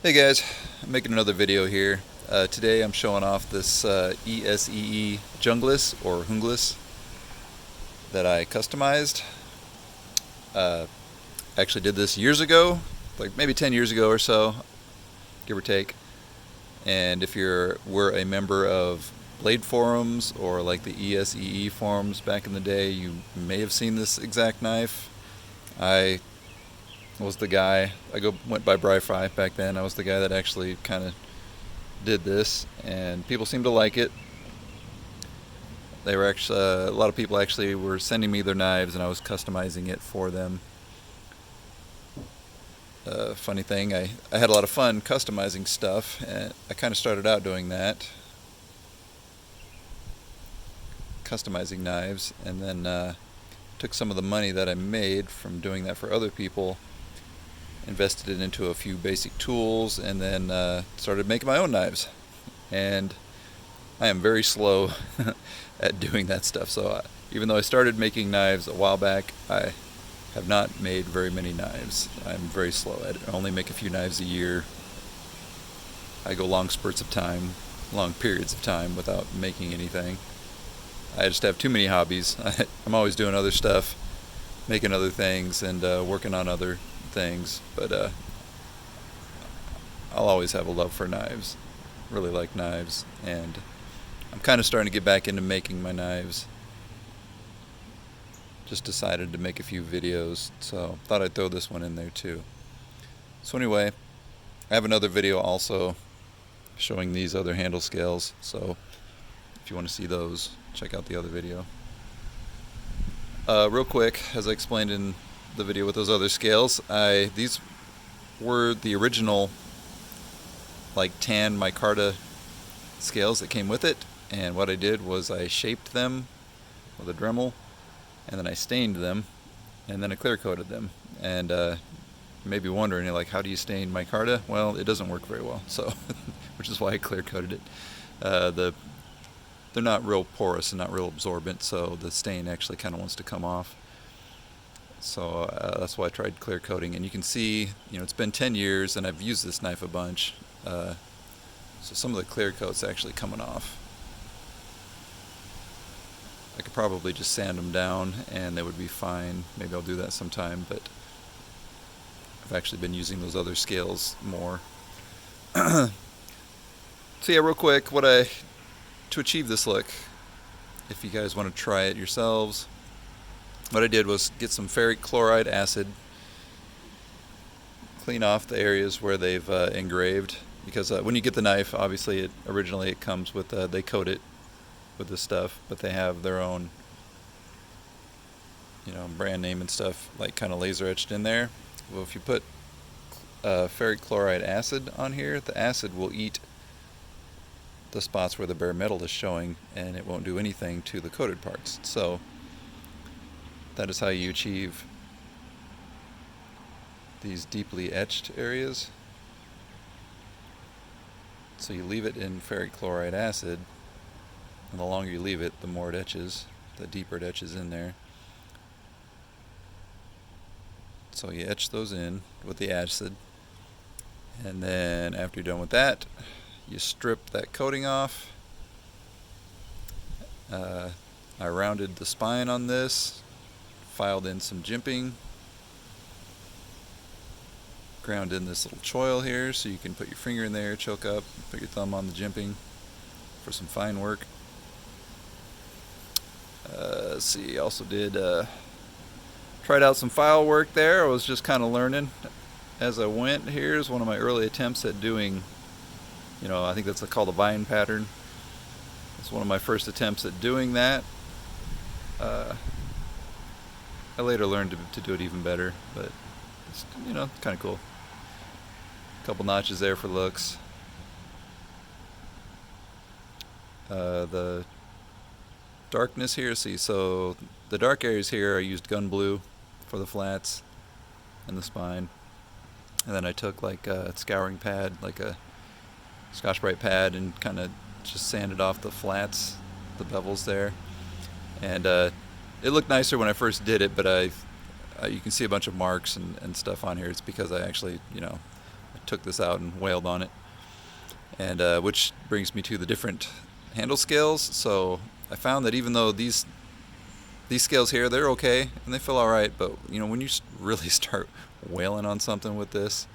Hey guys, I'm making another video here. Today I'm showing off this ESEE Junglas or Junglas that I customized. Uh, actually did this years ago, like maybe 10 years ago or so, give or take. And if were a member of Blade forums or like the ESEE forums back in the day, you may have seen this exact knife. I was the guy, went by Bri-Fi back then. I was the guy that actually kind of did this, and people seemed to like it. They were actually a lot of people actually were sending me their knives, and I was customizing it for them. Funny thing, I had a lot of fun customizing stuff, and I kind of started out doing that, customizing knives, and then took some of the money that I made from doing that for other people, invested it into a few basic tools, and then started making my own knives. And I am very slow at doing that stuff. So even though I started making knives a while back, I have not made very many knives. I'm very slow at it. I only make a few knives a year. I go long spurts of time, long periods of time without making anything. I just have too many hobbies. I'm always doing other stuff, making other things, and working on other things. But I'll always have a love for knives. Really like knives, and I'm kind of starting to get back into making my knives. Just decided to make a few videos, so thought I'd throw this one in there too. So anyway, I have another video also showing these other handle scales, so if you want to see those, check out the other video. Real quick, as I explained in the video with those other scales, these were the original like tan micarta scales that came with it, and what I did was I shaped them with a Dremel, and then I stained them, and then I clear coated them. And you may be wondering, like, how do you stain micarta? Well, it doesn't work very well, so which is why I clear coated it. They're not real porous and not real absorbent, so the stain actually kind of wants to come off. So that's why I tried clear coating, and you can see, it's been 10 years, and I've used this knife a bunch. So some of the clear coat's actually coming off. I could probably just sand them down and they would be fine. Maybe I'll do that sometime, but I've actually been using those other scales more. So yeah, real quick, to achieve this look, if you guys want to try it yourselves, what I did was get some ferric chloride acid, clean off the areas where they've engraved, because when you get the knife, obviously originally it comes with, they coat it with this stuff, but they have their own brand name and stuff, like kind of laser etched in there. Well, if you put ferric chloride acid on here, the acid will eat the spots where the bare metal is showing, and it won't do anything to the coated parts. So that is how you achieve these deeply etched areas. So you leave it in ferric chloride acid, and the longer you leave it, the more it etches, the deeper it etches in there. So you etch those in with the acid, and then after you're done with that, you strip that coating off. I rounded the spine on this, filed in some jimping, ground in this little choil here so you can put your finger in there, choke up, put your thumb on the jimping for some fine work. Let's see, also tried out some file work there. I was just kind of learning as I went. Here's one of my early attempts at doing, I think that's called a vine pattern. It's one of my first attempts at doing that. I later learned to do it even better, but it's, kind of cool. A couple notches there for looks. The darkness here, so the dark areas here, I used gun blue for the flats and the spine, and then I took like a scouring pad, like a Scotch-Brite pad, and kind of just sanded off the flats, the bevels there, and it looked nicer when I first did it, but you can see a bunch of marks and stuff on here. It's because I actually took this out and wailed on it. And which brings me to the different handle scales. So I found that even though these scales here, they're okay and they feel all right, but you know, when you really start wailing on something with this,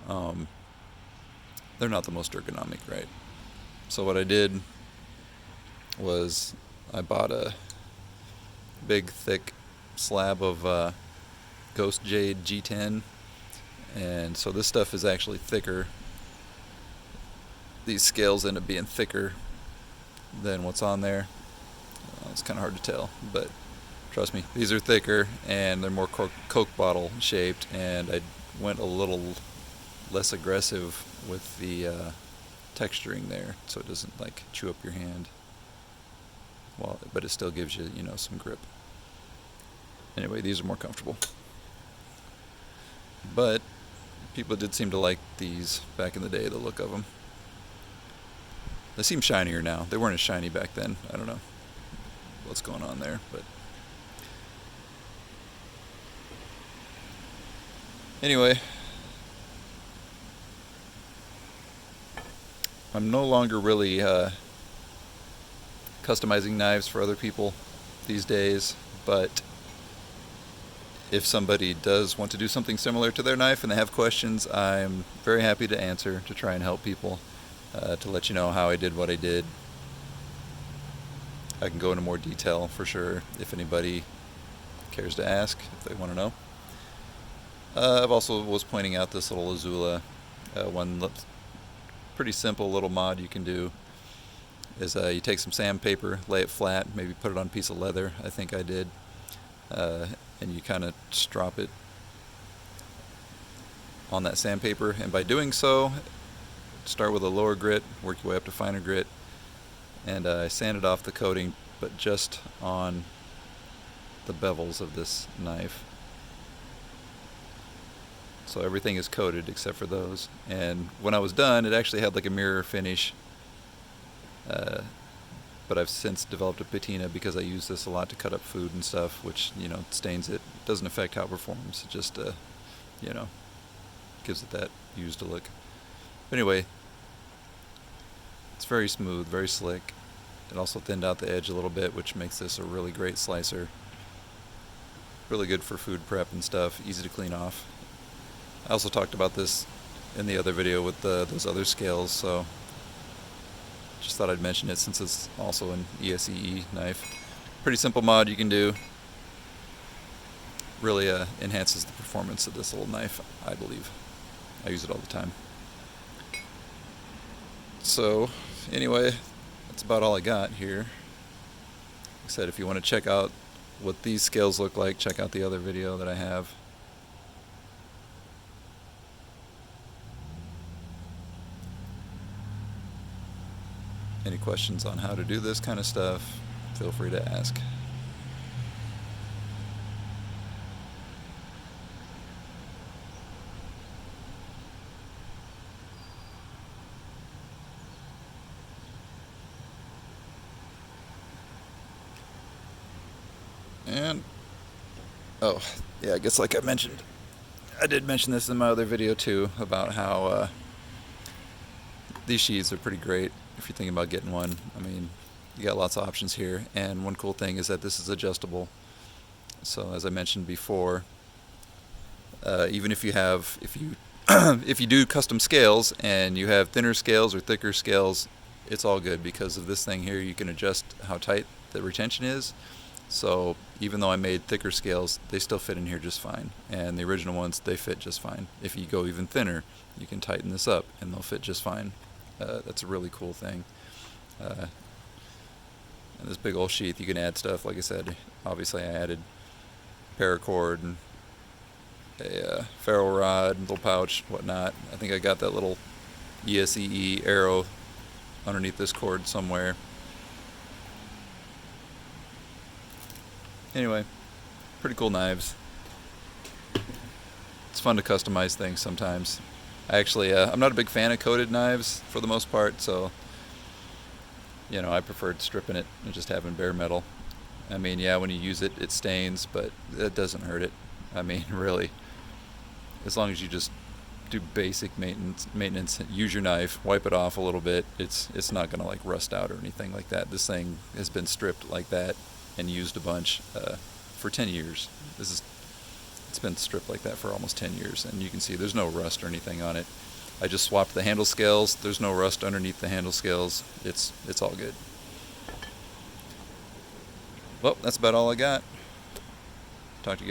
they're not the most ergonomic, right? So what I did was I bought a big thick slab of Ghost Jade G10, and so this stuff is actually thicker. These scales end up being thicker than what's on there. It's kind of hard to tell, but trust me, these are thicker and they're more Coke bottle shaped, and I went a little less aggressive with the texturing there, so it doesn't like chew up your hand. Well, but it still gives you, you know, some grip. Anyway, these are more comfortable. But people did seem to like these back in the day, the look of them. They seem shinier now. They weren't as shiny back then. I don't know what's going on there, but anyway, I'm no longer really customizing knives for other people these days, but if somebody does want to do something similar to their knife and they have questions, I'm very happy to answer, to try and help people, to let you know how I did what I did. I can go into more detail for sure if anybody cares to ask, if they want to know. I've also was pointing out this little Azula, one pretty simple little mod you can do is you take some sandpaper, lay it flat, maybe put it on a piece of leather, I think I did, and you kind of strop it on that sandpaper, and by doing so, start with a lower grit, work your way up to finer grit, and I sanded off the coating, but just on the bevels of this knife. So everything is coated except for those. And when I was done, it actually had like a mirror finish, but I've since developed a patina because I use this a lot to cut up food and stuff, which, you know, stains it. It doesn't affect how it performs, it just, you know, gives it that used look. But anyway, it's very smooth, very slick. It also thinned out the edge a little bit, which makes this a really great slicer. Really good for food prep and stuff, easy to clean off. I also talked about this in the other video with those other scales, so just thought I'd mention it since it's also an ESEE knife. Pretty simple mod you can do. Really enhances the performance of this little knife, I believe. I use it all the time. So anyway, that's about all I got here. Like I said, if you want to check out what these scales look like, check out the other video that I have. Any questions on how to do this kind of stuff, feel free to ask. And, oh, yeah, I guess like I mentioned, I did mention this in my other video too, about how these sheaths are pretty great if you're thinking about getting one. I mean, you got lots of options here, and one cool thing is that this is adjustable. So as I mentioned before, even if you have, if you do custom scales and you have thinner scales or thicker scales, it's all good because of this thing here. You can adjust how tight the retention is. So even though I made thicker scales, they still fit in here just fine. And the original ones, they fit just fine. If you go even thinner, you can tighten this up and they'll fit just fine. That's a really cool thing. And this big old sheath, you can add stuff. Like I said, obviously I added paracord and a ferro rod, little pouch, whatnot. I think I got that little ESEE arrow underneath this cord somewhere. Anyway, pretty cool knives. It's fun to customize things sometimes. Actually, I'm not a big fan of coated knives for the most part, so, you know, I preferred stripping it and just having bare metal. I mean, yeah, when you use it, it stains, but it doesn't hurt it. I mean, really, as long as you just do basic maintenance. Use your knife, wipe it off a little bit. It's not gonna like rust out or anything like that. This thing has been stripped like that and used a bunch for 10 years. It's been stripped like that for almost 10 years, and you can see there's no rust or anything on it. I just swapped the handle scales. There's no rust underneath the handle scales. It's all good. Well, that's about all I got. Talk to you guys.